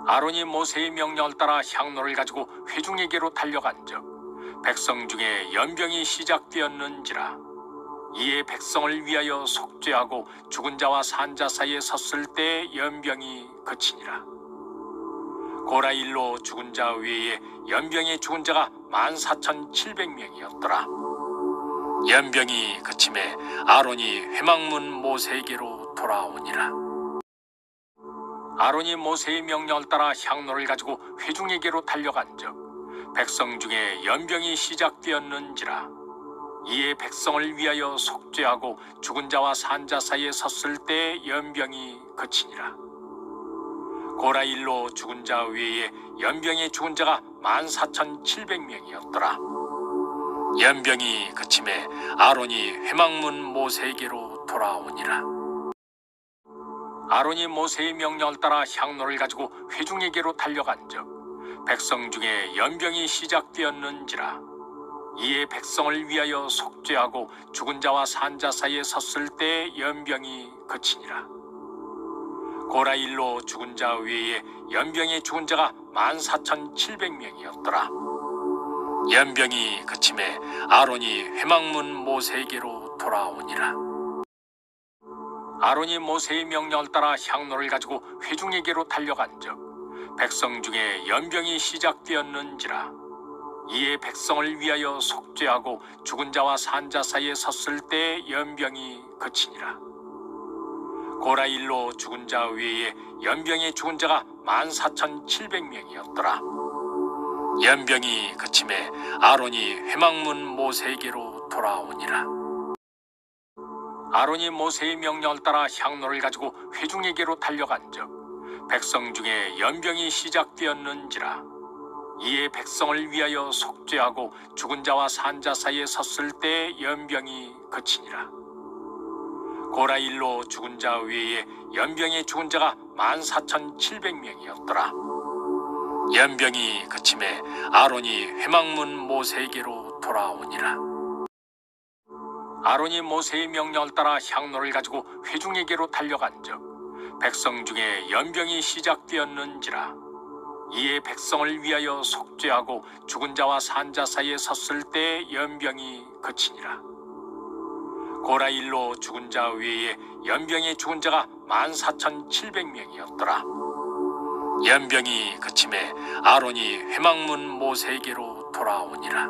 아론이 모세의 명령을 따라 향로를 가지고 회중에게로 달려간즉 백성 중에 연병이 시작되었는지라. 이에 백성을 위하여 속죄하고 죽은 자와 산 자 사이에 섰을 때 연병이 그치니라. 고라 일로 죽은 자 외에 연병에 죽은 자가 14,700명이었더라. 연병이 그침에 아론이 회막문 모세에게로 돌아오니라. 아론이 모세의 명령을 따라 향로를 가지고 회중에게로 달려간즉 백성 중에 연병이 시작되었는지라. 이에 백성을 위하여 속죄하고 죽은 자와 산 자 사이에 섰을 때 연병이 그치니라. 고라 일로 죽은 자 외에 연병에 죽은 자가 14,700명이었더라. 연병이 그침에 아론이 회막문 모세에게로 돌아오니라. 아론이 모세의 명령을 따라 향로를 가지고 회중에게로 달려간즉 백성 중에 연병이 시작되었는지라. 이에 백성을 위하여 속죄하고 죽은 자와 산 자 사이에 섰을 때 연병이 그치니라. 고라 일로 죽은 자 외에 연병에 죽은 자가 14,700명이었더라. 연병이 그침에 아론이 회막문 모세에게로 돌아오니라. 아론이 모세의 명령을 따라 향로를 가지고 회중에게로 달려간즉 백성 중에 연병이 시작되었는지라. 이에 백성을 위하여 속죄하고 죽은 자와 산 자 사이에 섰을 때 연병이 그치니라. 고라 일로 죽은 자 외에 연병에 죽은 자가 14,700명이었더라. 연병이 그침에 아론이 회막문 모세에게로 돌아오니라. 아론이 모세의 명령을 따라 향로를 가지고 회중에게로 달려간즉 백성 중에 연병이 시작되었는지라. 이에 백성을 위하여 속죄하고 죽은 자와 산 자 사이에 섰을 때 연병이 그치니라. 고라 일로 죽은 자 외에 연병에 죽은 자가 14,700명이었더라. 연병이 그침에 아론이 회막문 모세에게로 돌아오니라. 아론이 모세의 명령을 따라 향로를 가지고 회중에게로 달려간즉 백성 중에 연병이 시작되었는지라. 이에 백성을 위하여 속죄하고 죽은 자와 산 자 사이에 섰을 때 연병이 그치니라. 고라 일로 죽은 자 외에 연병에 죽은 자가 14,700명이었더라. 연병이 그침에 아론이 회막문 모세에게로 돌아오니라.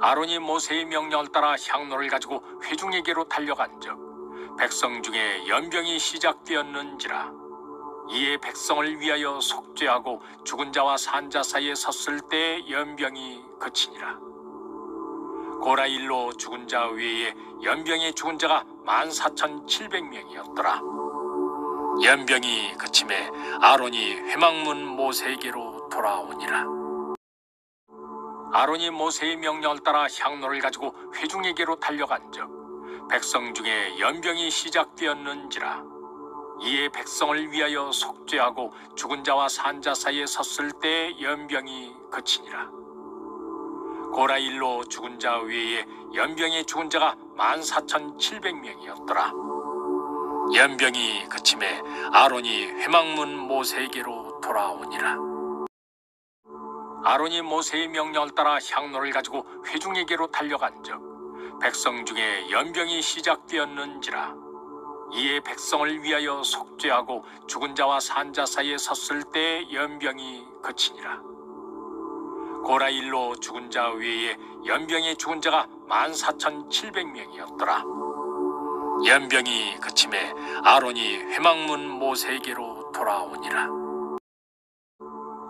아론이 모세의 명령을 따라 향로를 가지고 회중에게로 달려간즉 백성 중에 연병이 시작되었는지라. 이에 백성을 위하여 속죄하고 죽은 자와 산 자 사이에 섰을 때 연병이 그치니라. 고라 일로 죽은 자 외에 연병에 죽은 자가 14,700명이었더라. 연병이 그침에 아론이 회막문 모세에게로 돌아오니라. 아론이 모세의 명령을 따라 향로를 가지고 회중에게로 달려간즉 백성 중에 연병이 시작되었는지라. 이에 백성을 위하여 속죄하고 죽은 자와 산 자 사이에 섰을 때 연병이 그치니라. 고라 일로 죽은 자 외에 연병에 죽은 자가 14,700명이었더라. 연병이 그침에 아론이 회막문 모세에게로 돌아오니라. 아론이 모세의 명령을 따라 향로를 가지고 회중에게로 달려간즉 백성 중에 연병이 시작되었는지라. 이에 백성을 위하여 속죄하고 죽은 자와 산 자 사이에 섰을 때 연병이 그치니라. 고라 일로 죽은 자 외에 연병에 죽은 자가 14,700명이었더라. 연병이 그침에 아론이 회막문 모세에게로 돌아오니라.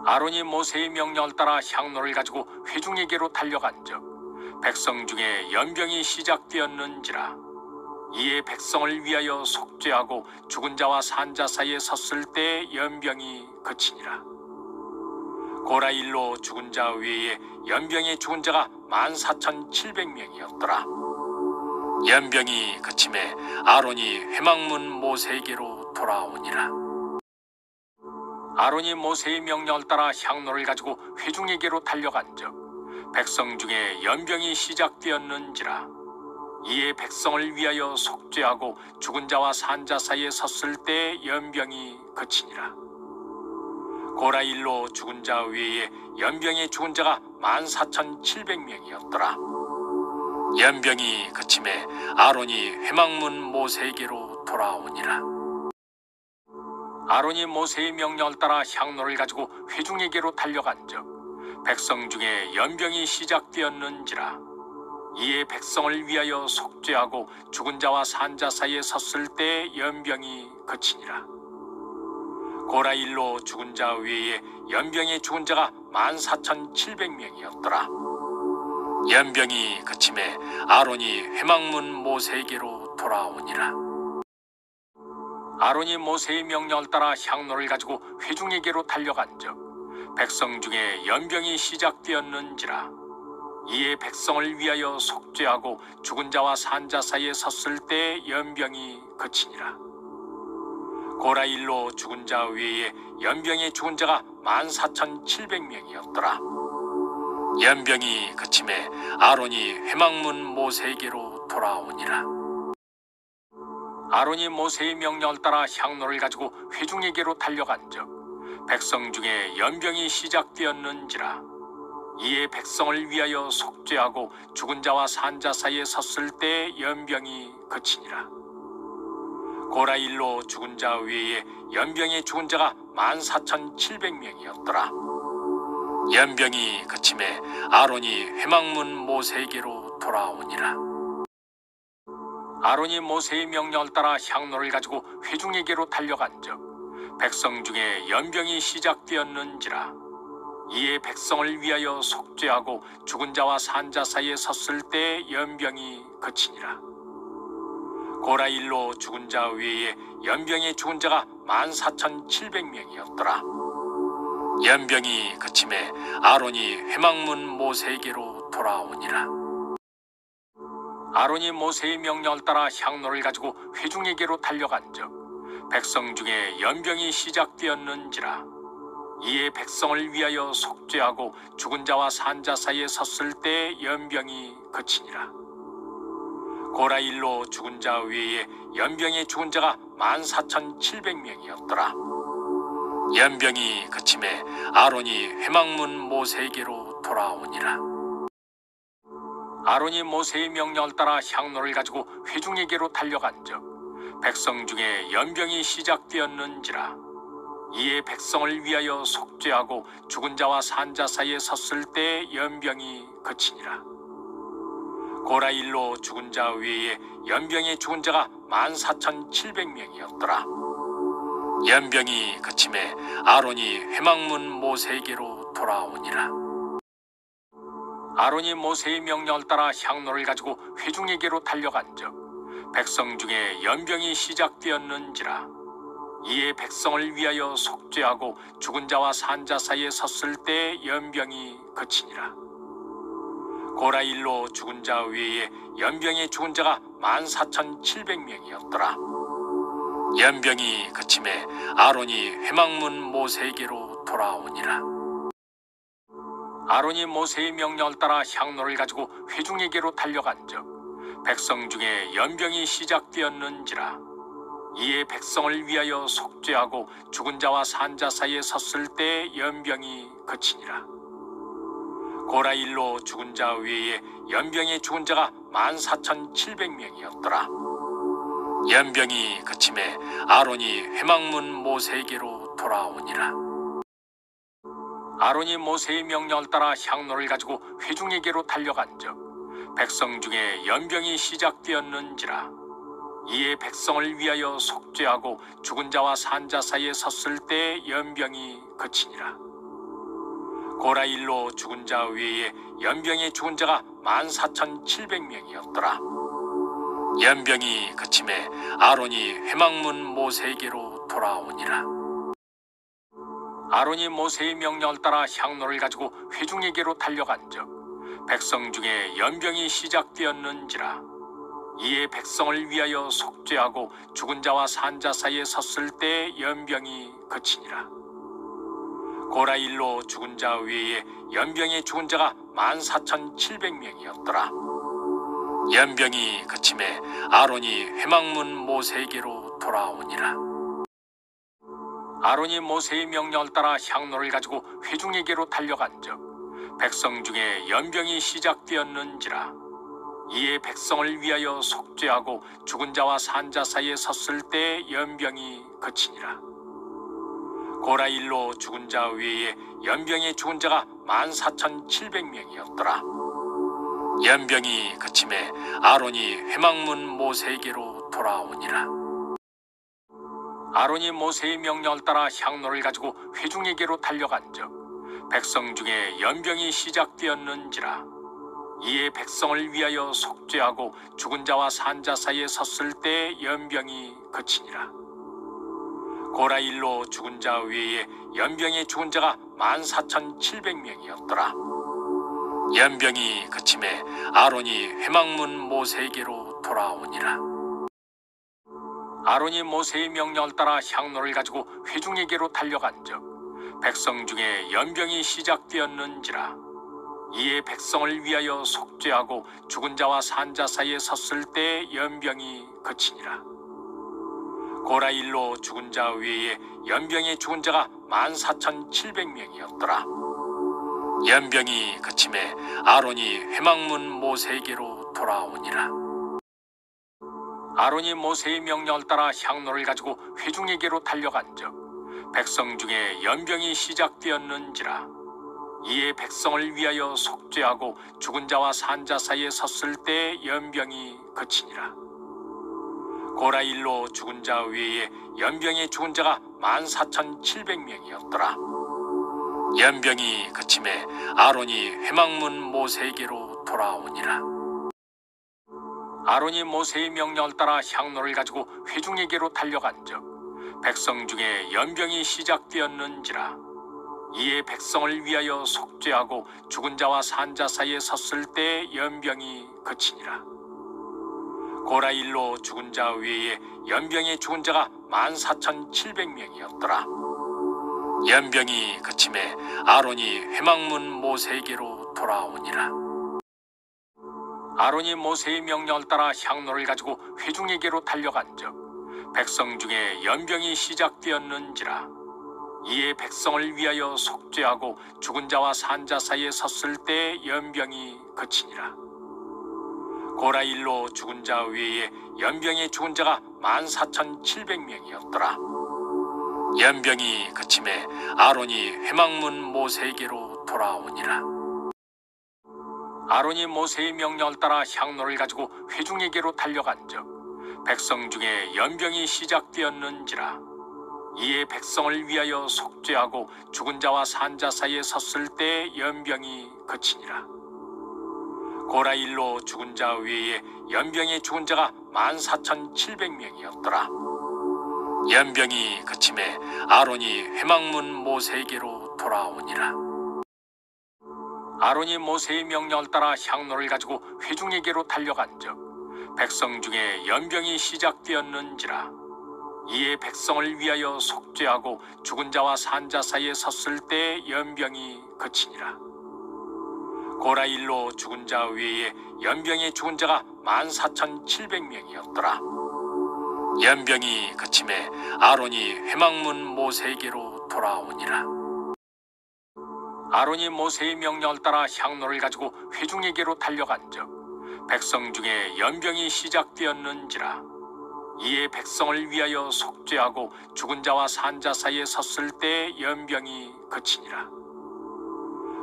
아론이 모세의 명령을 따라 향로를 가지고 회중에게로 달려간즉 백성 중에 연병이 시작되었는지라. 이에 백성을 위하여 속죄하고 죽은 자와 산 자 사이에 섰을 때 연병이 그치니라. 고라 일로 죽은 자 외에 연병에 죽은 자가 14,700명이었더라. 연병이 그침에 아론이 회막문 모세에게로 돌아오니라. 아론이 모세의 명령을 따라 향로를 가지고 회중에게로 달려간즉 백성 중에 연병이 시작되었는지라. 이에 백성을 위하여 속죄하고 죽은 자와 산 자 사이에 섰을 때 연병이 그치니라. 고라일로 죽은 자 외에 연병이 죽은 자가 14,700명이었더라. 연병이 그침에 아론이 회막문 모세에게로 돌아오니라. 아론이 모세의 명령을 따라 향로를 가지고 회중에게로 달려간즉 백성 중에 연병이 시작되었는지라. 이에 백성을 위하여 속죄하고 죽은 자와 산 자 사이에 섰을 때 연병이 그치니라. 고라일로 죽은 자 외에 연병이 죽은 자가 14,700명이었더라. 연병이 그침에 아론이 회막문 모세에게로 돌아오니라. 아론이 모세의 명령을 따라 향로를 가지고 회중에게로 달려간즉 백성 중에 연병이 시작되었는지라. 이에 백성을 위하여 속죄하고 죽은 자와 산 자 사이에 섰을 때 연병이 그치니라. 고라일로 죽은 자 외에 연병이 죽은 자가 14,700명이었더라. 연병이 그침에 아론이 회막문 모세에게로 돌아오니라. 아론이 모세의 명령을 따라 향로를 가지고 회중에게로 달려간즉 백성 중에 연병이 시작되었는지라. 이에 백성을 위하여 속죄하고 죽은 자와 산 자 사이에 섰을 때 연병이 그치니라. 고라일로 죽은 자 외에 연병이 죽은 자가 14,700명이었더라. 연병이 그침에 아론이 회막문 모세에게로 돌아오니라. 아론이 모세의 명령을 따라 향로를 가지고 회중에게로 달려간즉 백성 중에 연병이 시작되었는지라. 이에 백성을 위하여 속죄하고 죽은 자와 산 자 사이에 섰을 때 연병이 그치니라. 고라일로 죽은 자 외에 연병이 죽은 자가 14,700명이었더라. 연병이 그침에 아론이 회막문 모세에게로 돌아오니라. 아론이 모세의 명령을 따라 향로를 가지고 회중에게로 달려간즉 백성 중에 연병이 시작되었는지라. 이에 백성을 위하여 속죄하고 죽은 자와 산 자 사이에 섰을 때 연병이 그치니라. 고라일로 죽은 자 외에 연병이 죽은 자가 14,700명이었더라. 연병이 그침에 아론이 회막문 모세에게로 돌아오니라. 아론이 모세의 명령을 따라 향로를 가지고 회중에게로 달려간즉 백성 중에 연병이 시작되었는지라. 이에 백성을 위하여 속죄하고 죽은 자와 산 자 사이에 섰을 때 연병이 그치니라. 고라일로 죽은 자 외에 연병이 죽은 자가 14,700명이었더라. 연병이 그침에 아론이 회막문 모세에게로 돌아오니라. 아론이 모세의 명령을 따라 향로를 가지고 회중에게로 달려간즉 백성 중에 연병이 시작되었는지라. 이에 백성을 위하여 속죄하고 죽은 자와 산 자 사이에 섰을 때 연병이 그치니라. 고라일로 죽은 자 외에 연병이 죽은 자가 14,700명이었더라. 연병이 그침에 아론이 회막문 모세에게로 돌아오니라. 아론이 모세의 명령을 따라 향로를 가지고 회중에게로 달려간즉 백성 중에 연병이 시작되었는지라. 이에 백성을 위하여 속죄하고 죽은 자와 산 자 사이에 섰을 때 연병이 그치니라. 고라일로 죽은 자 외에 연병이 죽은 자가 14,700명이었더라. 연병이 그침에 아론이 회막문 모세에게로 돌아오니라. 아론이 모세의 명령을 따라 향로를 가지고 회중에게로 달려간즉 백성 중에 연병이 시작되었는지라. 이에 백성을 위하여 속죄하고 죽은 자와 산 자 사이에 섰을 때 연병이 그치니라. 고라일로 죽은 자 외에 연병이 죽은 자가 14,700명이었더라. 연병이 그침에 아론이 회막문 모세에게로 돌아오니라. 아론이 모세의 명령을 따라 향로를 가지고 회중에게로 달려간즉 백성 중에 연병이 시작되었는지라. 이에 백성을 위하여 속죄하고 죽은 자와 산 자 사이에 섰을 때 연병이 그치니라. 고라일로 죽은 자 외에 연병이 죽은 자가 14,700명이었더라. 연병이 그침에 아론이 회막문 모세에게로 돌아오니라. 아론이 모세의 명령을 따라 향로를 가지고 회중에게로 달려간즉 백성 중에 연병이 시작되었는지라. 이에 백성을 위하여 속죄하고 죽은 자와 산 자 사이에 섰을 때 연병이 그치니라. 고라 일로 죽은 자 외에 연병에 죽은 자가 14,700명이었더라. 연병이 그침에 아론이 회막문 모세에게로 돌아오니라. 아론이 모세의 명령을 따라 향로를 가지고 회중에게로 달려간즉 백성 중에 연병이 시작되었는지라. 이에 백성을 위하여 속죄하고 죽은 자와 산 자 사이에 섰을 때 연병이 그치니라. 고라 일로 죽은 자 외에 연병에 죽은 자가 14,700명이었더라. 연병이 그침에 아론이 회막문 모세에게로 돌아오니라. 아론이 모세의 명령을 따라 향로를 가지고 회중에게로 달려간즉 백성 중에 연병이 시작되었는지라. 이에 백성을 위하여 속죄하고 죽은 자와 산 자 사이에 섰을 때 연병이 그치니라. 고라 일로 죽은 자 외에 연병에 죽은 자가 14,700명이었더라. 연병이 그침에 아론이 회막문 모세에게로 돌아오니라. 아론이 모세의 명령을 따라 향로를 가지고 회중에게로 달려간즉 백성 중에 연병이 시작되었는지라. 이에 백성을 위하여 속죄하고 죽은 자와 산 자 사이에 섰을 때 연병이 그치니라. 고라 일로 죽은 자 외에 연병에 죽은 자가 14,700명이었더라. 연병이 그침에 아론이 회막문 모세에게로 돌아오니라. 아론이 모세의 명령을 따라 향로를 가지고 회중에게로 달려간즉 백성 중에 연병이 시작되었는지라. 이에 백성을 위하여 속죄하고 죽은 자와 산 자 사이에 섰을 때 연병이 그치니라. 고라 일로 죽은 자 외에 연병에 죽은 자가 14,700명이었더라. 연병이 그침에 아론이 회막문 모세에게로 돌아오니라. 아론이 모세의 명령을 따라 향로를 가지고 회중에게로 달려간즉 백성 중에 연병이 시작되었는지라. 이에 백성을 위하여 속죄하고 죽은 자와 산 자 사이에 섰을 때 연병이 그치니라. 고라 일로 죽은 자 외에 연병에 죽은 자가 14,700명이었더라. 연병이 그침에 아론이 회막문 모세에게로 돌아오니라. 아론이 모세의 명령을 따라 향로를 가지고 회중에게로 달려간즉 백성 중에 연병이 시작되었는지라. 이에 백성을 위하여 속죄하고 죽은 자와 산 자 사이에 섰을 때 연병이 그치니라. 고라 일로 죽은 자 외에 연병에 죽은 자가 14,700명이었더라. 연병이 그침에 아론이 회막문 모세에게로 돌아오니라. 아론이 모세의 명령을 따라 향로를 가지고 회중에게로 달려간즉 백성 중에 연병이 시작되었는지라. 이에 백성을 위하여 속죄하고 죽은 자와 산 자 사이에 섰을 때 연병이 그치니라. 고라 일로 죽은 자 외에 연병에 죽은 자가 14,700명이었더라. 연병이 그침에 아론이 회막문 모세에게로 돌아오니라. 아론이 모세의 명령을 따라 향로를 가지고 회중에게로 달려간즉 백성 중에 연병이 시작되었는지라. 이에 백성을 위하여 속죄하고 죽은 자와 산 자 사이에 섰을 때 연병이 그치니라.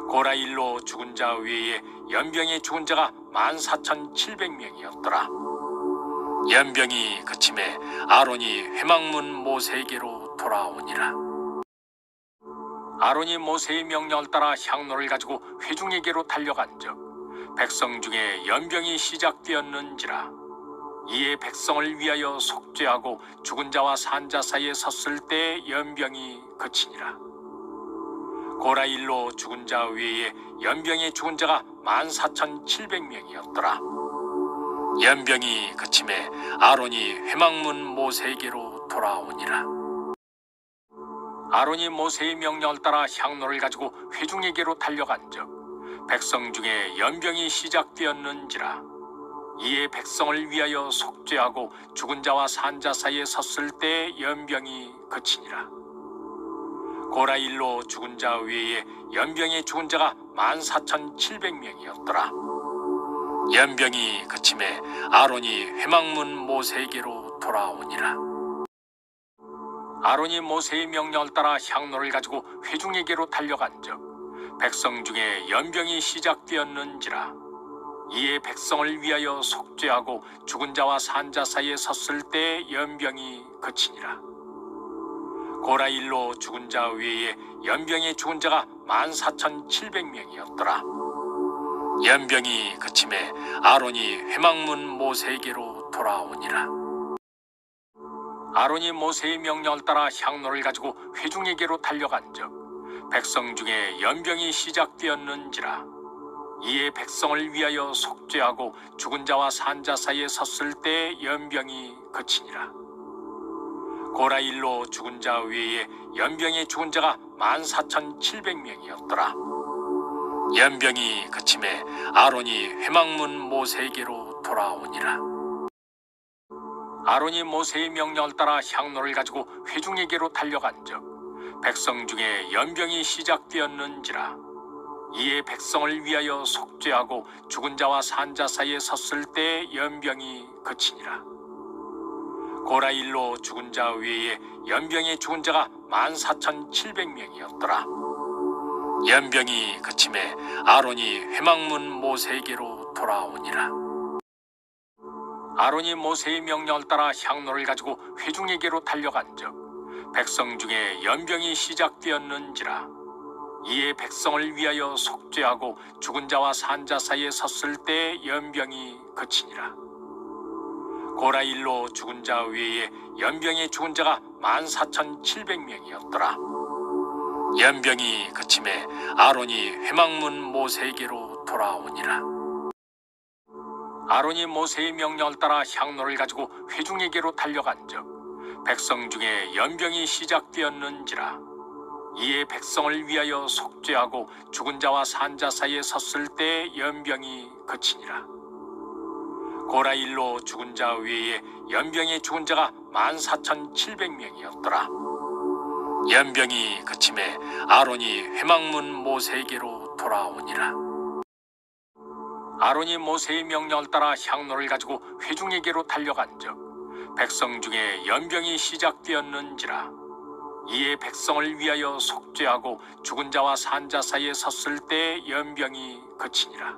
고라 일로 죽은 자 외에 연병에 죽은 자가 14,700명이었더라. 연병이 그침에 아론이 회막문 모세에게로 돌아오니라. 아론이 모세의 명령을 따라 향로를 가지고 회중에게로 달려간즉 백성 중에 연병이 시작되었는지라. 이에 백성을 위하여 속죄하고 죽은 자와 산 자 사이에 섰을 때 연병이 그치니라. 고라 일로 죽은 자 외에 연병에 죽은 자가 14,700명이었더라. 연병이 그침에 아론이 회막문 모세에게로 돌아오니라. 아론이 모세의 명령을 따라 향로를 가지고 회중에게로 달려간즉 백성 중에 연병이 시작되었는지라. 이에 백성을 위하여 속죄하고 죽은 자와 산 자 사이에 섰을 때 연병이 그치니라. 고라일로 죽은 자 외에 연병에 죽은 자가 14,700명이었더라. 연병이 그침에 아론이 회막문 모세에게로 돌아오니라. 아론이 모세의 명령을 따라 향로를 가지고 회중에게로 달려간즉 백성 중에 연병이 시작되었는지라. 이에 백성을 위하여 속죄하고 죽은 자와 산 자 사이에 섰을 때 연병이 그치니라. 고라일로 죽은 자 외에 연병에 죽은 자가 14,700명이었더라. 연병이 그침에 아론이 회막문 모세에게로 돌아오니라. 아론이 모세의 명령을 따라 향로를 가지고 회중에게로 달려간즉 백성 중에 연병이 시작되었는지라. 이에 백성을 위하여 속죄하고 죽은 자와 산 자 사이에 섰을 때 연병이 그치니라. 고라일로 죽은 자 외에 연병에 죽은 자가 14,700명이었더라. 연병이 그침에 아론이 회막문 모세에게로 돌아오니라. 아론이 모세의 명령을 따라 향로를 가지고 회중에게로 달려간즉 백성 중에 연병이 시작되었는지라. 이에 백성을 위하여 속죄하고 죽은 자와 산 자 사이에 섰을 때 연병이 그치니라. 고라일로 죽은 자 외에 연병에 죽은 자가 14,700명이었더라. 연병이 그침에 아론이 회막문 모세에게로 돌아오니라. 아론이 모세의 명령을 따라 향로를 가지고 회중에게로 달려간즉 백성 중에 연병이 시작되었는지라. 이에 백성을 위하여 속죄하고 죽은 자와 산 자 사이에 섰을 때 연병이 그치니라. 고라일로 죽은 자 외에 연병에 죽은 자가 14,700명이었더라. 연병이 그침에 아론이 회막문 모세에게로 돌아오니라. 아론이 모세의 명령을 따라 향로를 가지고 회중에게로 달려간즉 백성 중에 연병이 시작되었는지라. 이에 백성을 위하여 속죄하고 죽은 자와 산 자 사이에 섰을 때 연병이 그치니라. 고라일로 죽은 자 외에 연병에 죽은 자가 14,700명이었더라. 연병이 그침에 아론이 회막문 모세에게로 돌아오니라. 아론이 모세의 명령을 따라 향로를 가지고 회중에게로 달려간즉 백성 중에 연병이 시작되었는지라. 이에 백성을 위하여 속죄하고 죽은 자와 산 자 사이에 섰을 때 연병이 그치니라.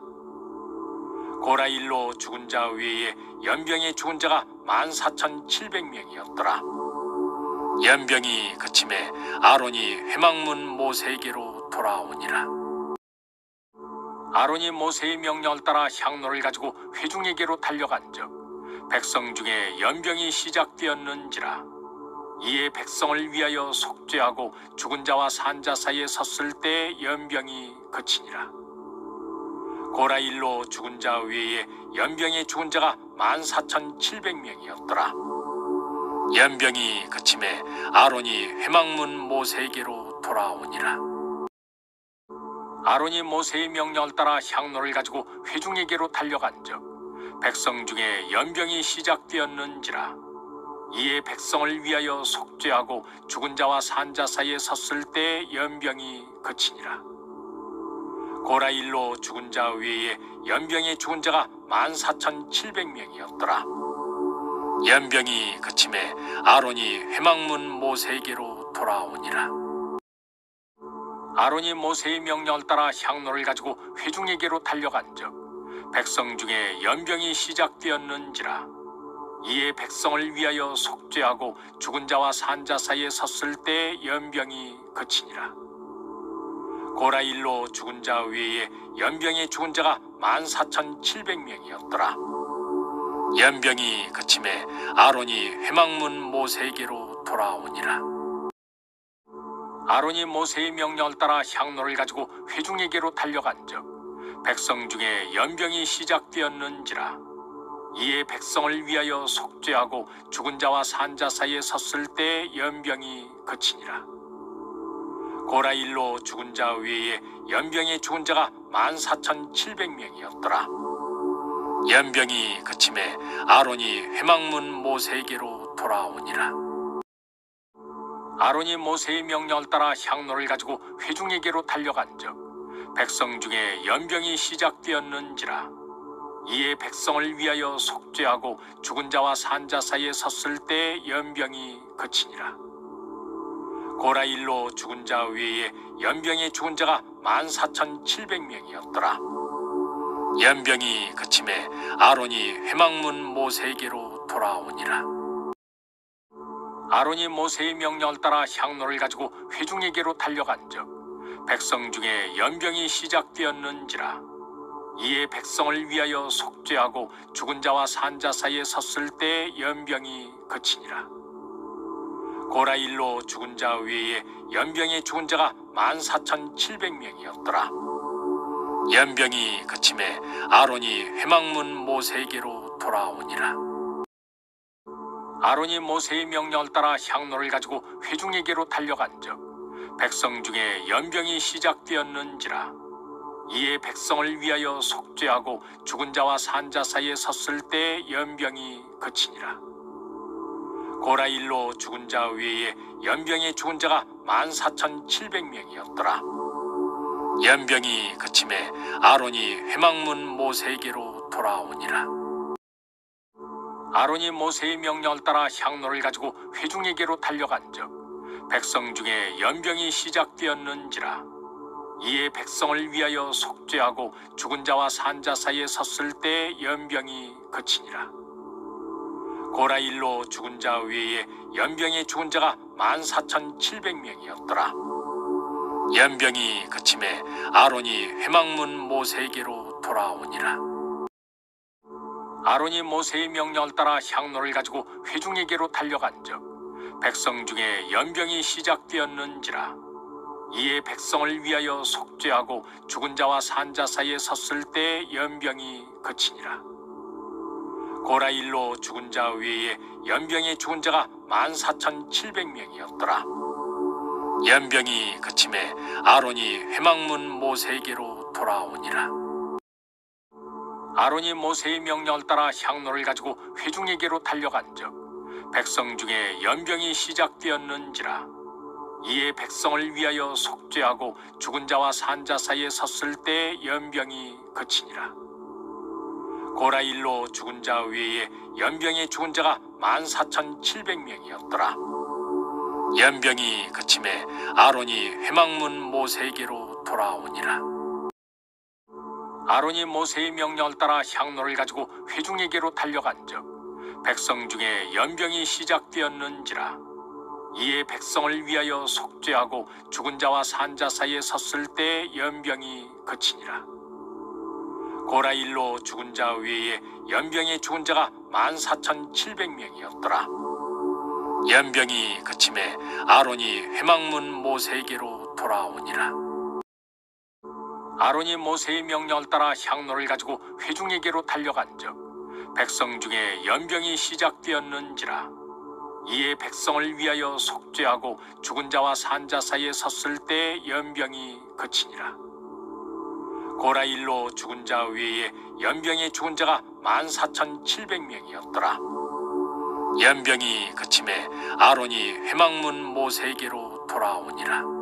고라일로 죽은 자 외에 연병에 죽은 자가 14,700명이었더라. 연병이 그침에 아론이 회막문 모세에게로 돌아오니라. 아론이 모세의 명령을 따라 향로를 가지고 회중에게로 달려간즉 백성 중에 연병이 시작되었는지라. 이에 백성을 위하여 속죄하고 죽은 자와 산 자 사이에 섰을 때 연병이 그치니라. 고라일로 죽은 자 외에 연병에 죽은 자가 14,700명이었더라. 연병이 그침에 아론이 회막문 모세에게로 돌아오니라. 아론이 모세의 명령을 따라 향로를 가지고 회중에게로 달려간즉 백성 중에 연병이 시작되었는지라. 이에 백성을 위하여 속죄하고 죽은 자와 산 자 사이에 섰을 때 연병이 그치니라. 고라일로 죽은 자 외에 연병에 죽은 자가 14,700명이었더라. 연병이 그침에 아론이 회막문 모세에게로 돌아오니라. 아론이 모세의 명령을 따라 향로를 가지고 회중에게로 달려간즉 백성 중에 연병이 시작되었는지라. 이에 백성을 위하여 속죄하고 죽은 자와 산 자 사이에 섰을 때 연병이 그치니라. 고라일로 죽은 자 외에 연병에 죽은 자가 14,700명이었더라. 연병이 그침에 아론이 회막문 모세에게로 돌아오니라. 아론이 모세의 명령을 따라 향로를 가지고 회중에게로 달려간즉 백성 중에 연병이 시작되었는지라. 이에 백성을 위하여 속죄하고 죽은 자와 산 자 사이에 섰을 때 연병이 그치니라. 고라일로 죽은 자 외에 연병에 죽은 자가 14,700명이었더라. 연병이 그침에 아론이 회막문 모세에게로 돌아오니라. 아론이 모세의 명령을 따라 향로를 가지고 회중에게로 달려간즉 백성 중에 연병이 시작되었는지라. 이에 백성을 위하여 속죄하고 죽은 자와 산 자 사이에 섰을 때 연병이 그치니라. 고라 일로 죽은 자 외에 연병에 죽은 자가 14,700명이었더라. 연병이 그침에 아론이 회막문 모세에게로 돌아오니라. 아론이 모세의 명령을 따라 향로를 가지고 회중에게로 달려간즉 백성 중에 연병이 시작되었는지라. 이에 백성을 위하여 속죄하고 죽은 자와 산 자 사이에 섰을 때 연병이 그치니라. 고라 일로 죽은 자 외에 연병에 죽은 자가 14,700명이었더라. 연병이 그침에 아론이 회막문 모세에게로 돌아오니라. 아론이 모세의 명령을 따라 향로를 가지고 회중에게로 달려간즉 백성 중에 연병이 시작되었는지라. 이에 백성을 위하여 속죄하고 죽은 자와 산 자 사이에 섰을 때 연병이 그치니라. 고라 일로 죽은 자 외에 연병에 죽은 자가 14,700명이었더라. 연병이 그침에 아론이 회막문 모세에게로 돌아오니라. 아론이 모세의 명령을 따라 향로를 가지고 회중에게로 달려간즉 백성 중에 연병이 시작되었는지라. 이에 백성을 위하여 속죄하고 죽은 자와 산 자 사이에 섰을 때 연병이 그치니라. 고라 일로 죽은 자 외에 연병에 죽은 자가 14,700명이었더라. 연병이 그침에 아론이 회막문 모세에게로 돌아오니라. 아론이 모세의 명령을 따라 향로를 가지고 회중에게로 달려간즉 백성 중에 연병이 시작되었는지라. 이에 백성을 위하여 속죄하고 죽은 자와 산 자 사이에 섰을 때 연병이 그치니라. 고라 일로 죽은 자 외에 연병에 죽은 자가 14,700명이었더라. 연병이 그침에 아론이 회막문 모세에게로 돌아오니라. 아론이 모세의 명령을 따라 향로를 가지고 회중에게로 달려간즉 백성 중에 연병이 시작되었는지라. 이에 백성을 위하여 속죄하고 죽은 자와 산 자 사이에 섰을 때 연병이 그치니라. 고라 일로 죽은 자 외에 연병에 죽은 자가 14,700명이었더라. 연병이 그침에 아론이 회막문 모세에게로 돌아오니라. 아론이 모세의 명령을 따라 향로를 가지고 회중에게로 달려간즉 백성 중에 연병이 시작되었는지라. 이에 백성을 위하여 속죄하고 죽은 자와 산 자 사이에 섰을 때 연병이 그치니라. 고라 일로 죽은 자 외에 연병에 죽은 자가 14,700명이었더라. 연병이 그침에 아론이 회막문 모세에게로 돌아오니라. 아론이 모세의 명령을 따라 향로를 가지고 회중에게로 달려간즉 백성 중에 연병이 시작되었는지라. 이에 백성을 위하여 속죄하고 죽은 자와 산 자 사이에 섰을 때 연병이 그치니라. 고라 일로 죽은 자 외에 연병에 죽은 자가 14,700명이었더라. 연병이 그침에 아론이 회막문 모세에게로 돌아오니라.